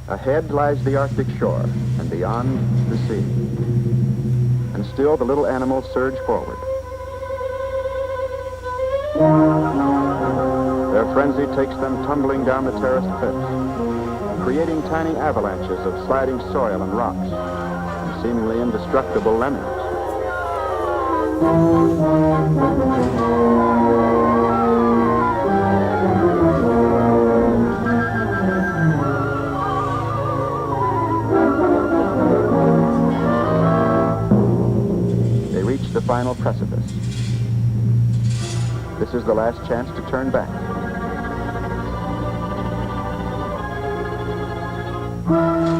Ahead lies the Arctic shore, and beyond, the sea. And still the little animals surge forward. Their frenzy takes them tumbling down the terraced cliffs, creating tiny avalanches of sliding soil and rocks, and seemingly indestructible lemmings. They reach the final precipice. This is the last chance to turn back.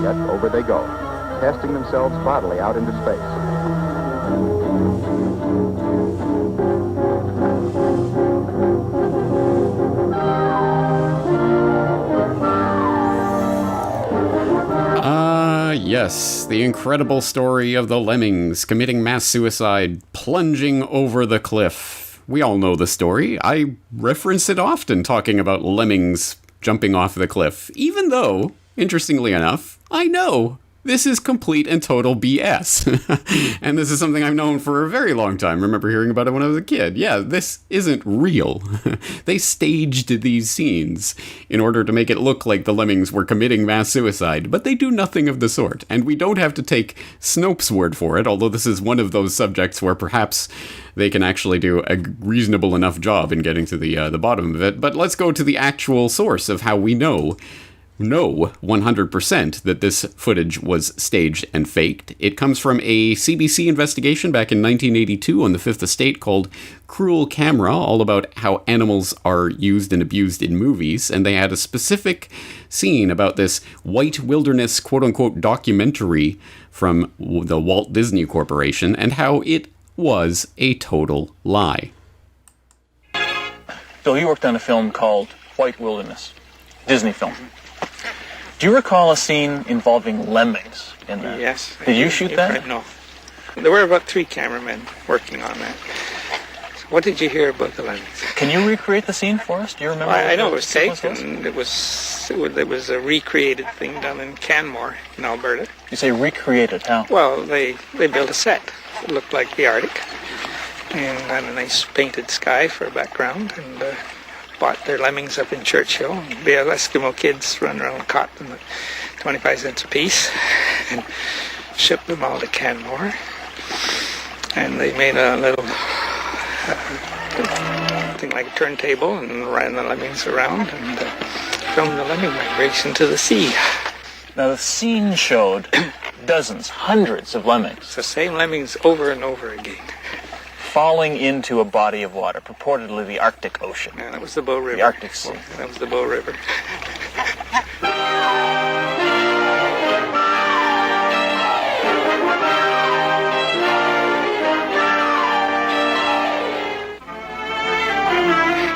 Yet over they go, casting themselves bodily out into space. Yes, the incredible story of the Lemmings committing mass suicide, plunging over the cliff. We all know the story. I reference it often talking about lemmings jumping off the cliff, even though, interestingly enough, I know this is complete and total BS. And this is something I've known for a very long time. I remember hearing about it when I was a kid. Yeah, this isn't real. They staged these scenes in order to make it look like the lemmings were committing mass suicide, but they do nothing of the sort. And we don't have to take Snopes' word for it, although this is one of those subjects where perhaps they can actually do a reasonable enough job in getting to the bottom of it. But let's go to the actual source of how we know 100% that this footage was staged and faked. It comes from a CBC investigation back in 1982 on the Fifth Estate called Cruel Camera, all about how animals are used and abused in movies, and they had a specific scene about this white wilderness quote-unquote documentary from the Walt Disney Corporation and how it was a total lie. Bill, you worked on a film called White Wilderness, Disney film. Do you recall a scene involving lemmings in that? Yes. Did you shoot that? Right, no. There were about 3 cameramen working on that. So what did you hear about the lemmings? Can you recreate the scene for us? Do you remember? I know it was taken. It was a recreated thing done in Canmore in Alberta. You say recreated, how? Well, they built a set. It looked like the Arctic. And had a nice painted sky for a background. And bought their lemmings up in Churchill. The Eskimo kids run around caught them at 25 cents a piece and shipped them all to Canmore. And they made a little thing like a turntable and ran the lemmings around and filmed the lemming migration to the sea. Now the scene showed dozens, hundreds of lemmings. It's the same lemmings over and over again. Falling into a body of water, purportedly the Arctic Ocean. Yeah, that was the Bow River. The Arctic Sea. That was the Bow River.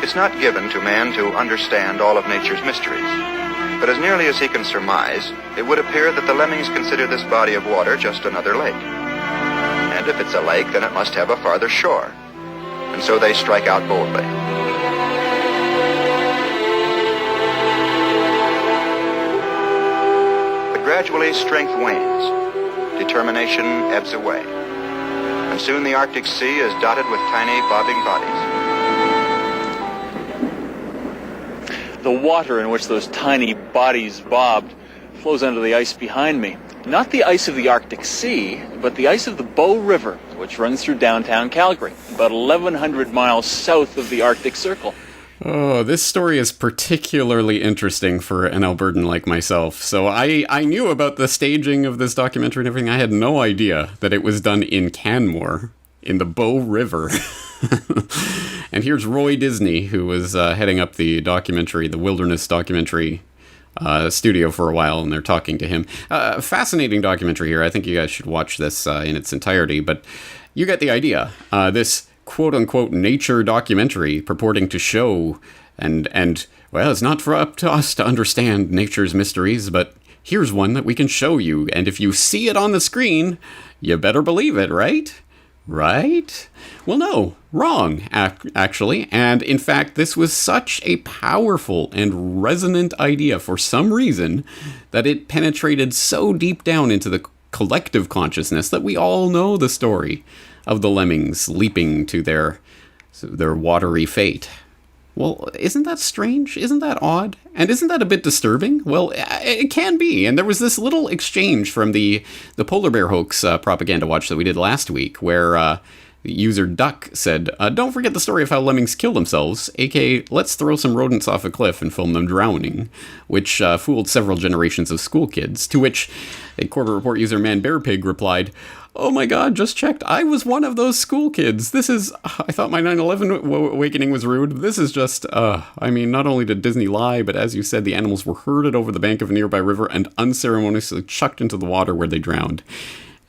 It's not given to man to understand all of nature's mysteries. But as nearly as he can surmise, it would appear that the lemmings consider this body of water just another lake. And if it's a lake, then it must have a farther shore. And so they strike out boldly. But gradually, strength wanes. Determination ebbs away. And soon the Arctic Sea is dotted with tiny, bobbing bodies. The water in which those tiny bodies bobbed flows under the ice behind me. Not the ice of the Arctic Sea, but the ice of the Bow River, which runs through downtown Calgary, about 1,100 miles south of the Arctic Circle. Oh, this story is particularly interesting for an Albertan like myself. So I knew about the staging of this documentary and everything. I had no idea that it was done in Canmore, in the Bow River. And here's Roy Disney, who was heading up the documentary, the Wilderness documentary studio for a while, and they're talking to him. Fascinating documentary here. I think you guys should watch this in its entirety, but you get the idea. This quote-unquote nature documentary purporting to show, and well, it's not for up to us to understand nature's mysteries, but here's one that we can show you, and if you see it on the screen, you better believe it, right? Right? Well, no, wrong, actually. And in fact, this was such a powerful and resonant idea for some reason that it penetrated so deep down into the collective consciousness that we all know the story of the lemmings leaping to their watery fate. Well, isn't that strange? Isn't that odd? And isn't that a bit disturbing? Well, it can be. And there was this little exchange from the polar bear hoax propaganda watch that we did last week, where user Duck said, "Don't forget the story of how lemmings kill themselves, aka let's throw some rodents off a cliff and film them drowning," which fooled several generations of school kids. To which a Corbett Report user Man Bear Pig replied, "Oh my god, just checked. I was one of those school kids. I thought my 9/11 awakening was rude. This is just, I mean, not only did Disney lie, but as you said, the animals were herded over the bank of a nearby river and unceremoniously chucked into the water where they drowned.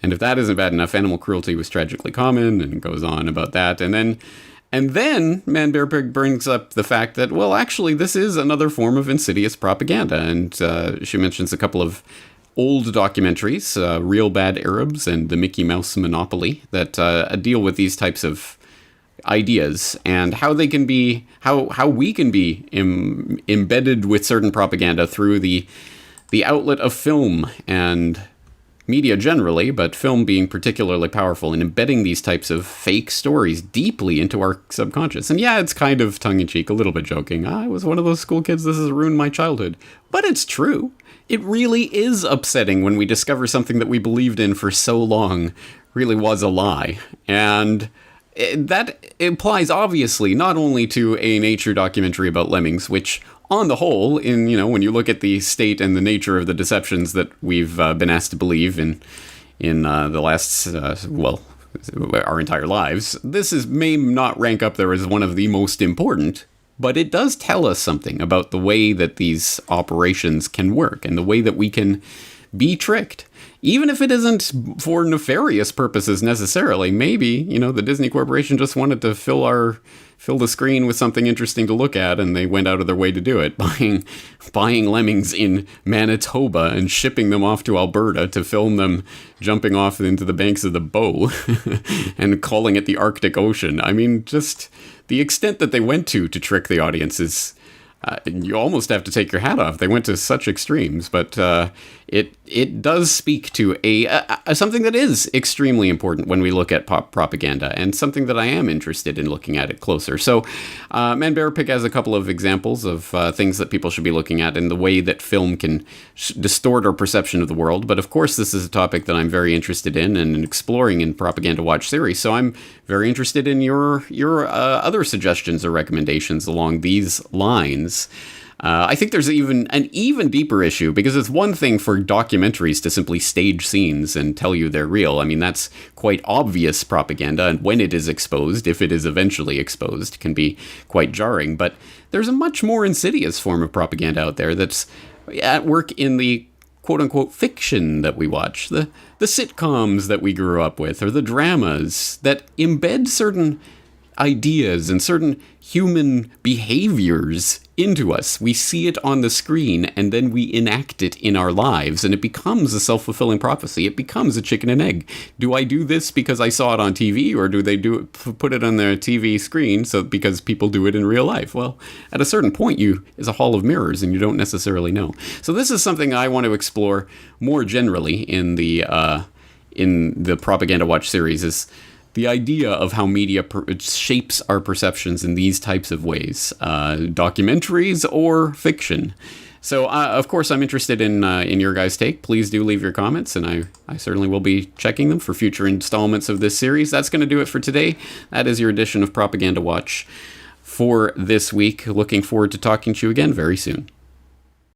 And if that isn't bad enough, animal cruelty was tragically common," and it goes on about that. And then Man Bear Pig brings up the fact that, well, actually, this is another form of insidious propaganda. And she mentions a couple of old documentaries, Real Bad Arabs and The Mickey Mouse Monopoly, that deal with these types of ideas and how they can be, how we can be embedded with certain propaganda through the outlet of film and media generally, but film being particularly powerful in embedding these types of fake stories deeply into our subconscious. And yeah, it's kind of tongue-in-cheek, a little bit joking. I was one of those school kids, this has ruined my childhood. But it's true. It really is upsetting when we discover something that we believed in for so long really was a lie. And that implies, obviously, not only to a nature documentary about lemmings, which on the whole, when you look at the state and the nature of the deceptions that we've been asked to believe in the last, our entire lives, may not rank up there as one of the most important, but it does tell us something about the way that these operations can work and the way that we can be tricked. Even if it isn't for nefarious purposes necessarily, maybe, the Disney Corporation just wanted to fill the screen with something interesting to look at, and they went out of their way to do it, buying lemmings in Manitoba and shipping them off to Alberta to film them jumping off into the banks of the Bow and calling it the Arctic Ocean. I mean, just the extent that they went to trick the audience is... you almost have to take your hat off. They went to such extremes, but it does speak to something that is extremely important when we look at pop propaganda, and something that I am interested in looking at it closer. So, Man Bear Pig has a couple of examples of things that people should be looking at in the way that film can distort our perception of the world. But of course, this is a topic that I'm very interested in and exploring in Propaganda Watch series. So I'm very interested in your other suggestions or recommendations along these lines. I think there's an even deeper issue, because it's one thing for documentaries to simply stage scenes and tell you they're real. I mean, that's quite obvious propaganda, and when it is exposed, if it is eventually exposed, can be quite jarring. But there's a much more insidious form of propaganda out there that's at work in the quote-unquote fiction that we watch, the sitcoms that we grew up with, or the dramas that embed certain ideas and certain human behaviors into us. We see it on the screen, and then we enact it in our lives, and it becomes a self-fulfilling prophecy. It becomes a chicken and egg. Do I do this because I saw it on TV, or do they put it on their TV screen because people do it in real life? Well, at a certain point, is a hall of mirrors, and you don't necessarily know. So this is something I want to explore more generally in the Propaganda Watch series, is the idea of how media shapes our perceptions in these types of ways, documentaries or fiction. So, of course, I'm interested in your guys' take. Please do leave your comments, and I certainly will be checking them for future installments of this series. That's going to do it for today. That is your edition of Propaganda Watch for this week. Looking forward to talking to you again very soon.